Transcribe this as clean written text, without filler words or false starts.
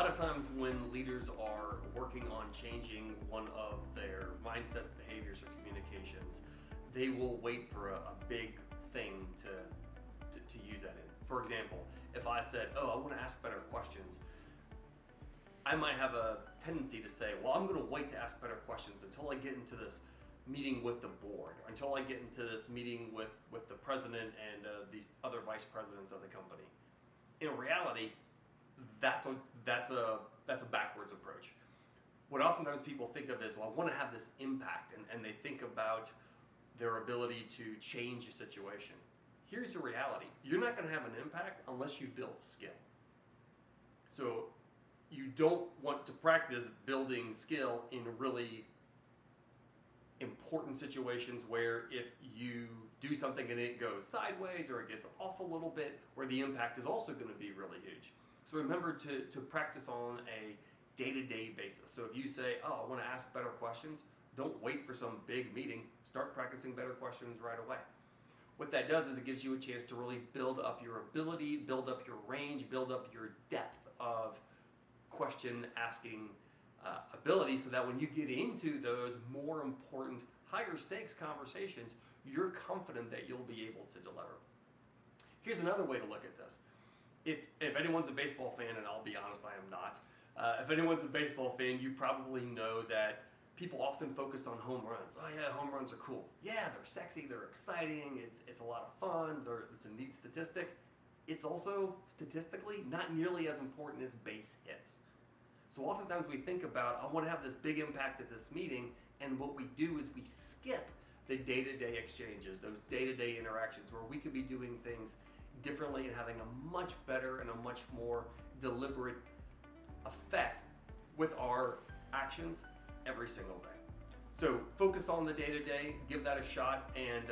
lot of times when leaders are working on changing one of their mindsets, behaviors, or communications, they will wait for a big thing to use that in. For example, if I said, oh, I want to ask better questions, I might have a tendency to say, well, I'm going to wait to ask better questions until I get into this meeting with the board, or until I get into this meeting with the president and these other vice presidents of the company. In reality, that's a backwards approach. What oftentimes people think of is, well, I want to have this impact, and they think about their ability to change a situation. Here's the reality. You're not going to have an impact unless you build skill. So you don't want to practice building skill in really important situations where if you do something and it goes sideways or it gets off a little bit, where the impact is also going to be really huge. So remember to practice on a day-to-day basis. So if you say, oh, I want to ask better questions, don't wait for some big meeting. Start practicing better questions right away. What that does is it gives you a chance to really build up your ability, build up your range, build up your depth of question asking ability, so that when you get into those more important, higher stakes conversations, you're confident that you'll be able to deliver. Here's another way to look at this. If anyone's a baseball fan, and I'll be honest, I am not, if anyone's a baseball fan, you probably know that people often focus on home runs. Oh yeah, home runs are cool. Yeah, they're sexy, they're exciting, it's a lot of fun, it's a neat statistic. It's also, statistically, not nearly as important as base hits. So oftentimes we think about, I want to have this big impact at this meeting, and what we do is we skip the day-to-day exchanges, those day-to-day interactions where we could be doing things differently and having a much better and a much more deliberate effect with our actions every single day. So focus on the day-to-day, give that a shot, and